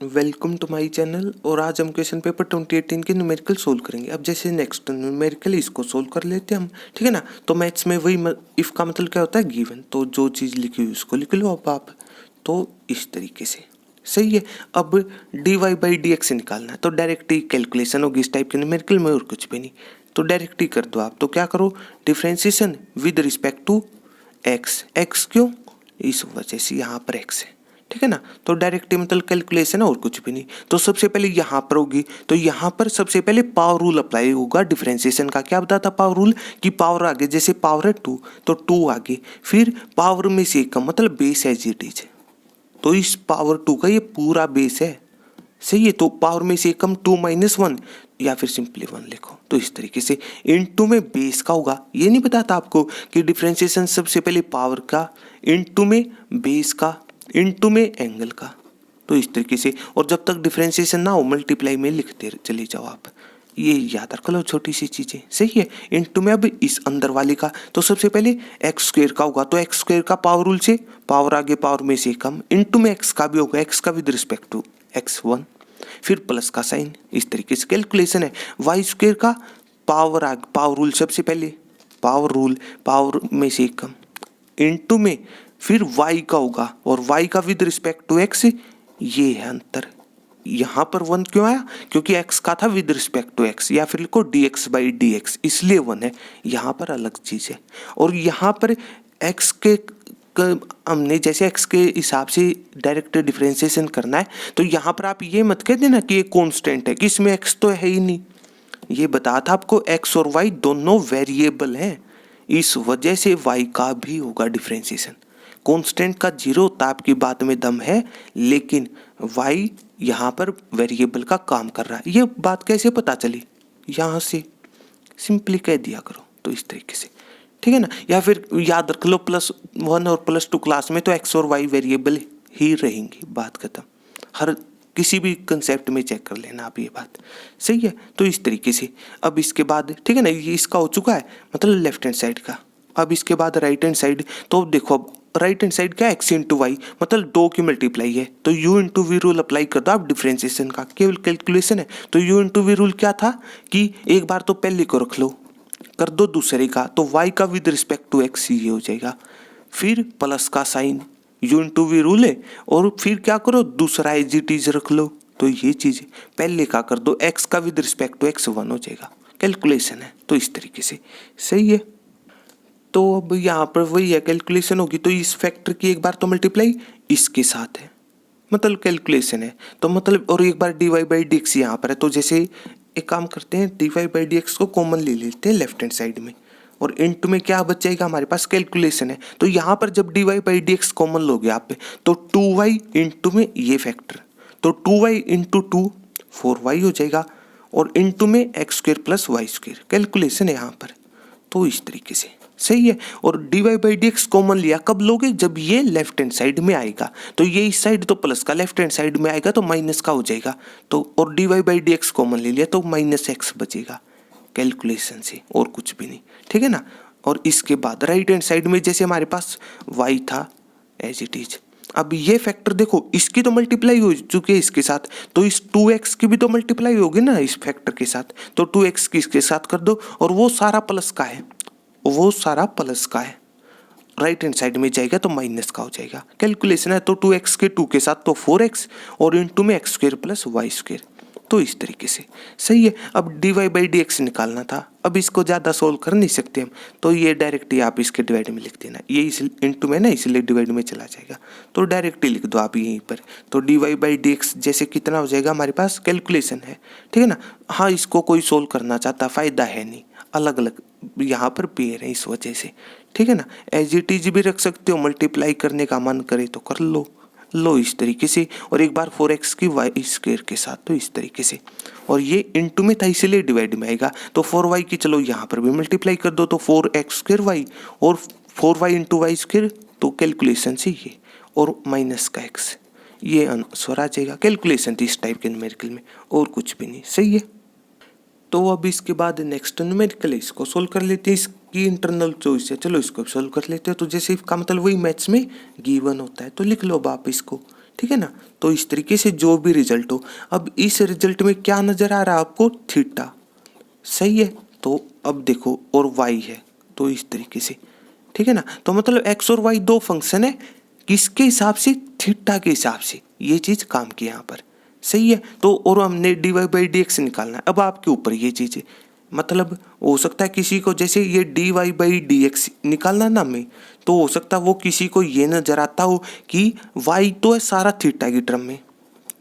Welcome to my channel. और आज हम क्वेश्चन पेपर 2018 के न्यूमेरिकल सोल्व करेंगे। अब जैसे नेक्स्ट न्यूमेरिकल इसको सोल्व कर लेते हैं हम, ठीक है ना। तो मैथ्स में वही इफ़ का मतलब क्या होता है, गिवन। तो जो चीज़ लिखी हुई उसको लिख लो अब आप। तो इस तरीके से सही है। अब dy बाई डी एक्स निकालना है तो डायरेक्ट ही कैलकुलेशन होगी इस टाइप के न्यूमेरिकल में, और कुछ भी नहीं। तो डायरेक्ट ही कर दो आप। तो क्या करो, differentiation with respect to x. X क्यों, इस वजह से यहाँ पर एक्स है, ठीक है ना। तो डायरेक्ट मतलब कैलकुलेशन है और कुछ भी नहीं। तो सबसे पहले यहाँ पर होगी, तो यहाँ पर सबसे पहले पावर रूल अप्लाई होगा डिफरेंशिएशन का। क्या बताता पावर रूल, कि पावर आगे जैसे पावर है 2 तो 2 आगे, फिर पावर में से कम मतलब बेस एज इट इज। तो इस पावर 2 का ये पूरा बेस है, सही है। तो पावर में से कम 2 - 1 या फिर सिंपली 1 लिखो। तो इस तरीके से इनटू में बेस का होगा। ये नहीं बताता आपको कि डिफरेंशिएशन सबसे पहले पावर का, इनटू में बेस का, इनटू में एंगल का। तो इस तरीके से, और जब तक डिफरेंशिएशन ना हो मल्टीप्लाई में लिखते चले जाओ आप। ये याद रख लो छोटी सी चीजें, सही है। इनटू में अब इस अंदर वाले का, तो सबसे पहले एक्स स्क्वायर का होगा। तो एक्स स्क्वायर का पावर रूल से पावर आगे पावर में से कम, इनटू में एक्स का भी होगा, एक्स का विद रिस्पेक्ट टू एक्स 1, फिर प्लस का साइन। इस तरीके से कैलकुलेशन है। वाई स्क्वायर का पावर आगे पावर रूल सबसे पहले, पावर रूल पावर में से कम, इनटू में फिर y का होगा, और y का विद रिस्पेक्ट टू x, ये है अंतर। यहाँ पर 1 क्यों आया, क्योंकि x का था विद रिस्पेक्ट टू x, या फिर लिखो dx बाई dx, इसलिए 1 है। यहाँ पर अलग चीज है। और यहाँ पर x के हमने जैसे x के हिसाब से डायरेक्ट डिफरेंशिएशन करना है, तो यहाँ पर आप ये मत कह देना कि ये कांस्टेंट है, कि इसमें x तो है ही नहीं। ये बता था आपको x और y दोनों वेरिएबल हैं, इस वजह से y का भी होगा डिफरेंशिएशन। कांस्टेंट का 0 होता है, आपकी बात में दम है, लेकिन y यहाँ पर वेरिएबल का काम कर रहा है। ये बात कैसे पता चली, यहाँ से सिंपली कह दिया करो। तो इस तरीके से, ठीक है ना। या फिर याद रख लो +1 और +2 क्लास में तो x और y वेरिएबल ही रहेंगी, बात खत्म। हर किसी भी कंसेप्ट में चेक कर लेना आप ये बात, सही है। तो इस तरीके से अब इसके बाद, ठीक है ना, ये इसका हो चुका है मतलब लेफ्ट हैंड साइड का। अब इसके बाद राइट हैंड साइड, तो देखो अब राइट हैंड साइड क्या, x इंटू वाई मतलब 2 की मल्टीप्लाई है। तो u into v rule apply कर दो आप डिफरेंशिएशन का, केवल कैलकुलेशन है। तो u इंटू वी रूल क्या था, कि एक बार तो पहले को रख लो, कर दो दूसरे का, तो y का विद रिस्पेक्ट टू x ये हो जाएगा। फिर प्लस का sign, u into v rule है, और फिर क्या करो दूसरा एज इट इज रख लो। तो ये चीज पहले का कर दो, x का विद रिस्पेक्ट टू x 1 हो जाएगा। कैलकुलेशन है तो इस तरीके से, सही है। तो अब यहाँ पर वही है, कैलकुलेशन होगी तो इस फैक्टर की एक बार तो मल्टीप्लाई इसके साथ है, मतलब कैलकुलेशन है। तो मतलब और एक बार dy बाई डी एक्स यहाँ पर है। तो जैसे एक काम करते हैं, dy बाई डी एक्स को कॉमन ले लेते हैं लेफ्ट हैंड साइड में, और इंटू में क्या बच जाएगा हमारे पास, कैलकुलेशन है। तो यहाँ पर जब dy by d x common लोगे आप पे, तो 2y इंटू में ये फैक्टर, तो 2y इंटू 2 4y हो जाएगा, और इंटू में x square plus y square, calculation है यहाँ पर। तो इस तरीके से, सही है। और dy by d x common लिया कब लोगे, जब ये लेफ्ट हैंड साइड में आएगा। तो ये इस साइड तो प्लस का, लेफ्ट हैंड साइड में आएगा तो माइनस का हो जाएगा। तो और dy by d x common ले लिया तो -x बचेगा कैलकुलेशन से, और कुछ भी नहीं, ठीक है ना। और इसके बाद राइट हैंड साइड में जैसे हमारे पास y था एज इट इज। अब ये फैक्टर देखो, इसकी तो मल्टीप्लाई हो चुकी है इसके साथ, तो इस 2x की भी तो मल्टीप्लाई होगी ना इस फैक्टर के साथ। तो 2x की इसके साथ कर दो, और वो सारा प्लस का है, वो सारा प्लस का है, राइट हैंड साइड में जाएगा तो माइनस का हो जाएगा। कैलकुलेशन है तो 2x के 2 के साथ तो 4x, और इंटू में x square plus y square. तो इस तरीके से, सही है। अब dy बाई डी एक्स निकालना था, अब इसको ज़्यादा सोल्व कर नहीं सकते हम, तो ये डायरेक्ट ही आप इसके डिवाइड में लिख देना। ये इस इंटू में ना इसलिए डिवाइड में चला जाएगा, तो डायरेक्ट ही लिख दो आप यहीं पर। तो dy बाई डी एक्स जैसे कितना हो जाएगा हमारे पास, कैलकुलेशन है, ठीक है ना। हाँ, इसको कोई सोल्व करना चाहता, फ़ायदा है नहीं, अलग अलग यहाँ पर पेयर है इस वजह से, ठीक है ना। एज इट इज भी रख सकते हो, मल्टीप्लाई करने का मन करे तो कर लो इस तरीके से। और एक बार 4x की वाई स्क्वायर के साथ, तो इस तरीके से। और ये इंटू में था इसलिए डिवाइड में आएगा, तो 4y की चलो यहाँ पर भी मल्टीप्लाई कर दो, तो 4x स्क्वायर वाई, और 4y इंटू वाई स्क्वायर, तो कैलकुलेशन से ये, और माइनस का x, ये आंसर आ जाएगा। कैलकुलेशन थी इस टाइप के न्यूमेरिकल में, और कुछ भी नहीं, सही है। तो अब इसके बाद नेक्स्ट न्यूमेरिकल है, इसको सोल्व कर लेते हैं। इसकी इंटरनल चॉइस है, चलो इसको सोल्व कर लेते हैं। तो जैसे इसका मतलब वही मैथ्स में गिवन होता है, तो लिख लो अब आप इसको, ठीक है ना। तो इस तरीके से जो भी रिजल्ट हो, अब इस रिजल्ट में क्या नजर आ रहा है आपको, थीटा, सही है। तो अब देखो और वाई है, तो इस तरीके से, ठीक है ना। तो मतलब एक्स और वाई दो फंक्शन है, किसके हिसाब से, थीटा के हिसाब से, ये चीज काम की यहाँ पर, सही है। तो और हमने d y by d x निकालना है, अब आपके ऊपर ये चीज है। मतलब हो सकता है किसी को जैसे ये d y by d x निकालना ना हमें, तो हो सकता है वो किसी को ये नजर आता हो कि वाई तो है सारा थीटा की टर्म में,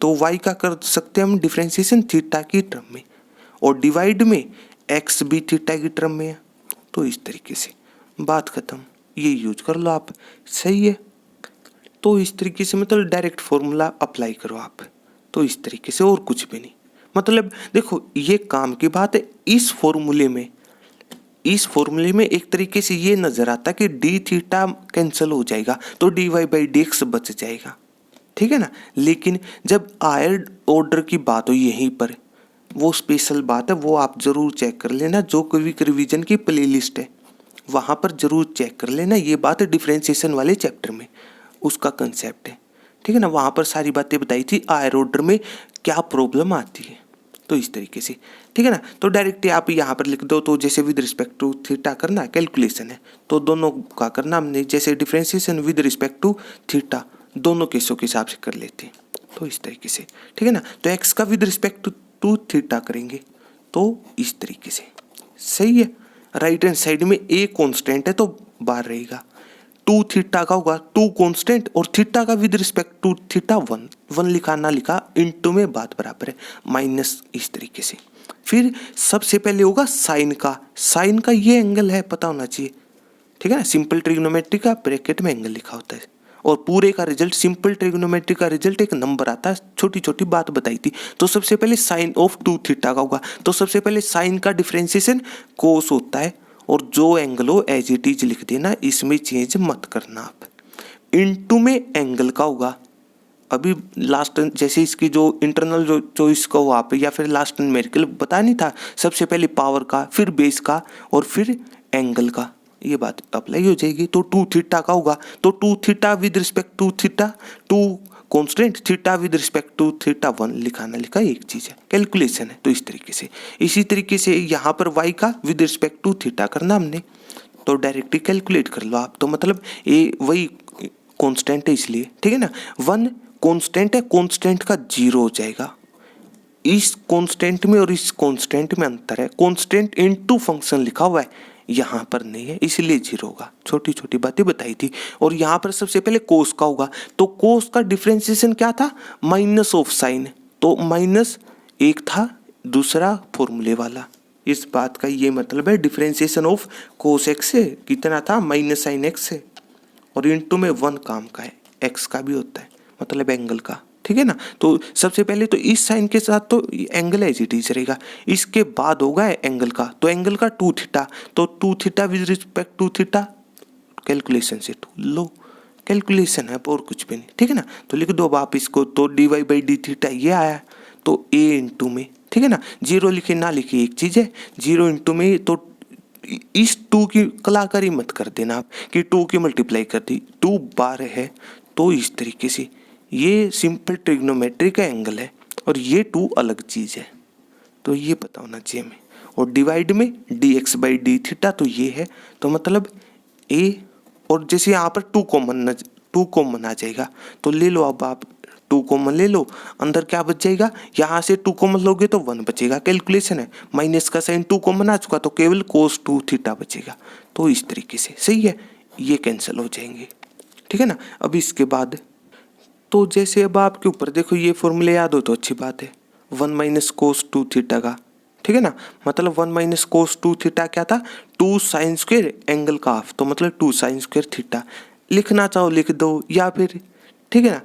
तो वाई का कर सकते हैं हम डिफ्रेंसिएशन थीटा की टर्म में, और डिवाइड में एक्स भी थीटा की टर्म में है। तो इस तरीके से बात खत्म, ये यूज कर लो आप, सही है। तो इस तरीके से मतलब डायरेक्ट फॉर्मूला अप्लाई करो आप, तो इस तरीके से, और कुछ भी नहीं। मतलब देखो ये काम की बात है। इस फॉर्मूले में एक तरीके से ये नजर आता है कि डी थीटा कैंसिल हो जाएगा, तो d y by d x बच जाएगा, ठीक है ना। लेकिन जब हायर ऑर्डर की बात हो यहीं पर, वो स्पेशल बात है, वो आप जरूर चेक कर लेना, जो क्विक रिवीजन की प्लेलिस्ट है वहां पर जरूर चेक कर लेना। ये बात है डिफरेंशिएशन वाले चैप्टर में, उसका कंसेप्ट है, ठीक है ना। वहां पर सारी बातें बताई थी हायर ऑर्डर में क्या प्रॉब्लम आती है, तो इस तरीके से, ठीक है ना। तो डायरेक्टली आप यहाँ पर लिख दो, तो जैसे विद रिस्पेक्ट टू थीटा करना कैलकुलेशन है, तो दोनों का करना हमने, जैसे differentiation with respect to theta दोनों केसों के हिसाब से कर लेते हैं, तो इस तरीके से, ठीक है ना। तो एक्स का विद रिस्पेक्ट टू थीटा करेंगे, तो इस तरीके से, सही है। राइट हैंड साइड में ए कांस्टेंट है तो बाहर रहेगा, टू थीटा का होगा टू कांस्टेंट, और थीटा का with respect to theta one लिखा ना लिखा इनटू में बात बराबर है, माइनस, इस तरीके से। फिर सबसे पहले होगा साइन का ये एंगल है पता होना चाहिए, ठीक है ना। सिंपल ट्रिग्नोमेट्री का ब्रैकेट में एंगल लिखा होता है, और पूरे का रिजल्ट, सिंपल ट्रिग्नोमेट्री का रिजल्ट एक नंबर आता है, छोटी छोटी बात बताई थी। तो सबसे पहले साइन ऑफ टू थीटा का होगा, तो सबसे पहले साइन का डिफरेंशिएशन कोस होता है, और जो एंगल हो एज इट इज लिख देना, इसमें चेंज मत करना आप। इनटू में एंगल का होगा, अभी लास्ट जैसे इसकी जो इंटरनल जो चॉइस का हो आप, या फिर लास्ट न्यूमेरिकल बता नहीं था, सबसे पहले पावर का, फिर बेस का, और फिर एंगल का, ये बात अप्लाई हो जाएगी। तो टू थीटा का होगा, तो two theta with respect to theta, two constant, theta with respect to theta one लिखा ना लिखा एक चीज है, कैलकुलेशन है, तो इस तरीके से। इसी तरीके से यहाँ पर वाई का विद रिस्पेक्ट टू थीटा करना हमने, तो डायरेक्टली कैलकुलेट कर लो आप। तो मतलब ये वही कांस्टेंट है इसलिए, ठीक है ना। वन कांस्टेंट है, कांस्टेंट का जीरो हो जाएगा, इस कांस्टेंट में और इस कांस्टेंट में अंतर है, कांस्टेंट इनटू फंक्शन लिखा हुआ है, यहाँ पर नहीं है इसलिए जीरो होगा, छोटी छोटी बातें बताई थी। और यहाँ पर सबसे पहले कोस का होगा, तो कोस का डिफरेंशिएशन क्या था, माइनस ऑफ साइन, तो माइनस एक था, दूसरा फॉर्मूले वाला, इस बात का ये मतलब है डिफरेंशिएशन ऑफ कोस एक्स से कितना था, माइनस साइन एक्स से, और इनटू में वन काम का है, एक्स का भी होता है, मतलब एंगल का, ठीक है ना। तो सबसे पहले तो इस साइन के साथ तो एंगल एज इट इज रहेगा, इसके बाद होगा एंगल का, तो एंगल का टू थीटा, तो two theta with respect to theta, calculation से टू लो, कैलकुलेशन है और कुछ भी नहीं, ठीक है ना। तो लिख दो अब आप इसको, तो d y by d theta ये आया, तो ए इंटू में, ठीक है ना, जीरो लिखे ना लिखे एक चीज है, जीरो इंटू में, तो इस टू की कलाकारी मत कर देना आप कि टू की मल्टीप्लाई कर दी, टू बार है, तो इस तरीके से ये सिंपल ट्रिग्नोमेट्री का एंगल है, और ये टू अलग चीज है, तो ये पता होना चाहिए हमें। और डिवाइड में D x by d theta, तो ये है, तो मतलब ए, और जैसे यहाँ पर टू कॉमन आ जाएगा, तो ले लो अब आप टू कॉमन ले लो, अंदर क्या बच जाएगा, यहाँ से टू कॉमन लोगे तो वन बचेगा, कैलकुलेशन है, माइनस का साइन टू कॉमन आ चुका, तो केवल कोस टू थीटा बचेगा, तो इस तरीके से, सही है, ये कैंसिल हो जाएंगे, ठीक है ना। अब इसके बाद तो जैसे अब आपके ऊपर देखो, ये फॉर्मूले याद हो तो अच्छी बात है, one minus cos two theta का, ठीक है ना। मतलब one minus cos two theta क्या था, टू साइन स्क्वायर एंगल का हाफ, तो मतलब टू साइन स्क्वायर थीटा, लिखना चाहो लिख दो, या फिर ठीक है ना,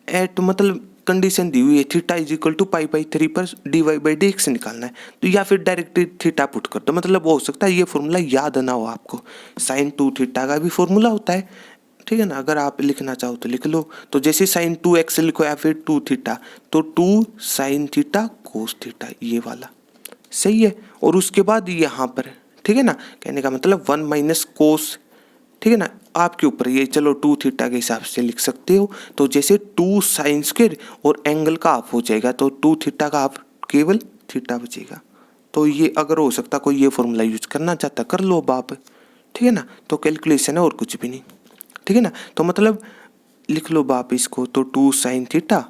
एट मतलब कंडीशन दी हुई है theta is equal to pi by 3 पर d y by d x निकालना है, तो या फिर डायरेक्ट थीटा पुट कर दो, मतलब हो सकता है ये फॉर्मूला याद ना हो आपको, साइन टू थीटा का भी फॉर्मूला होता है, ठीक है ना। अगर आप लिखना चाहो तो लिख लो, तो जैसे साइन टू एक्स लिखो या फिर टू थीटा, तो two sine theta cos theta, ये वाला सही है। और उसके बाद यहाँ पर, ठीक है ना, कहने का मतलब वन माइनस कोस ठीक है ना, आपके ऊपर ये, चलो 2 थीटा के हिसाब से लिख सकते हो। तो जैसे 2 साइन स्क्वायर और एंगल का हाफ हो जाएगा तो 2 थीटा का हाफ केवल थीटा बचेगा। तो ये अगर हो सकता कोई ये फॉर्मूला यूज करना चाहता कर लो बाप, ठीक है ना। तो कैलकुलेशन है और कुछ भी नहीं, ठीक है ना। तो मतलब लिख लो बाप इसको, तो 2 साइन थीटा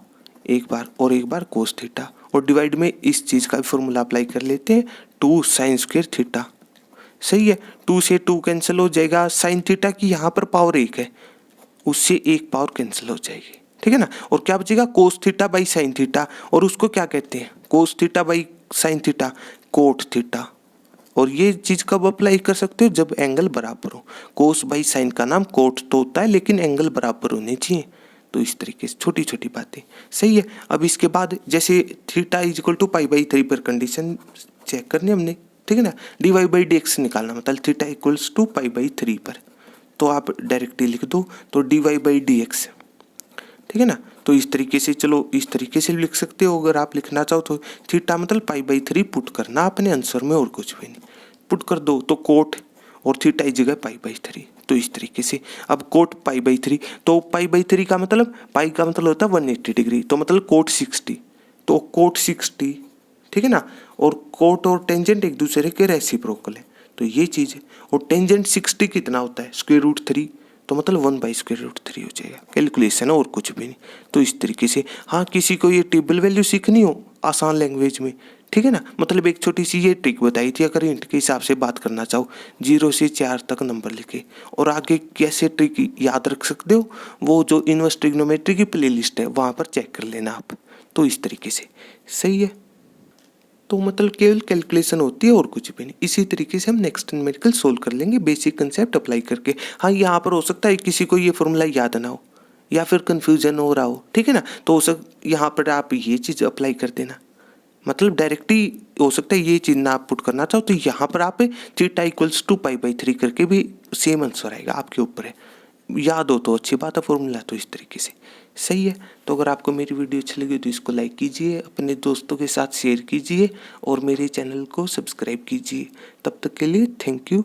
एक बार और एक बार कोस थीटा, और डिवाइड में इस चीज़ का भी फॉर्मूला अप्लाई कर लेते हैं, 2 साइन स्क्वायर थीटा। सही है, 2 से 2 कैंसिल हो जाएगा, साइन थीटा की यहाँ पर पावर 1 है, उससे एक पावर कैंसिल हो जाएगी, ठीक है ना। और क्या बचेगा, cos theta by sine theta, और उसको क्या कहते हैं, cos theta by sine theta, cot theta. और ये चीज़ कब अप्लाई कर सकते हो, जब एंगल बराबर हो। कोस बाई साइन का नाम कोट तो होता है, लेकिन एंगल बराबर होने चाहिए। तो इस तरीके से छोटी छोटी बातें, सही है। अब इसके बाद जैसे theta is equal to pi by 3 पर कंडीशन चेक करनी हमने, ठीक है ना। D y by d x निकालना, मतलब theta equals to pi by 3 पर, तो आप डायरेक्टली लिख दो, तो d y by d x, ठीक है ना। तो इस तरीके से, चलो इस तरीके से लिख सकते हो अगर आप लिखना चाहो तो। थीटा मतलब पाई बाई 3 पुट करना अपने आंसर में, और कुछ भी नहीं, पुट कर दो तो कोट, और थीटा की जगह पाई बाई 3। तो इस तरीके से अब कोट पाई बाई 3, तो पाई बाई 3 का मतलब, पाई का मतलब होता है 180 डिग्री, तो मतलब कोट 60, तो कोट 60, ठीक है ना। और कोट और टेंजेंट एक दूसरे के रेसिप्रोकल है, तो ये चीज़ है। और टेंजेंट 60 कितना होता है, स्क्वायर रूट 3, तो मतलब 1/√3 हो जाएगा। कैलकुलेशन है और कुछ भी नहीं। तो इस तरीके से, हाँ किसी को ये टेबल वैल्यू सीखनी हो आसान लैंग्वेज में, ठीक है ना, मतलब एक छोटी सी ये ट्रिक बताई थी, अगर इंट के हिसाब से बात करना चाहो 0 से 4 तक नंबर लिखे, और आगे कैसे ट्रिक याद रख सकते हो, वो जो इनवर्स ट्रिग्नोमेट्री की प्लेलिस्ट है वहाँ पर चेक कर लेना आप। तो इस तरीके से सही है। तो मतलब केवल कैलकुलेशन होती है और कुछ भी नहीं। इसी तरीके से हम नेक्स्ट न्यूमेरिकल सोल्व कर लेंगे बेसिक कंसेप्ट अप्लाई करके। हाँ यहाँ पर हो सकता है किसी को ये फॉर्मूला याद ना हो या फिर कंफ्यूजन हो रहा हो, ठीक है ना, तो यहाँ पर आप ये चीज़ अप्लाई कर देना, मतलब डायरेक्टली हो सकता है ये चीज़ ना आप पुट करना चाहो तो यहाँ पर आप theta equals to pi by 3 करके भी सेम आंसर आएगा, आपके ऊपर है। याद हो तो अच्छी बात है फॉर्मूला, तो इस तरीके से सही है। तो अगर आपको मेरी वीडियो अच्छी लगी तो इसको लाइक कीजिए, अपने दोस्तों के साथ शेयर कीजिए, और मेरे चैनल को सब्सक्राइब कीजिए। तब तक के लिए थैंक यू।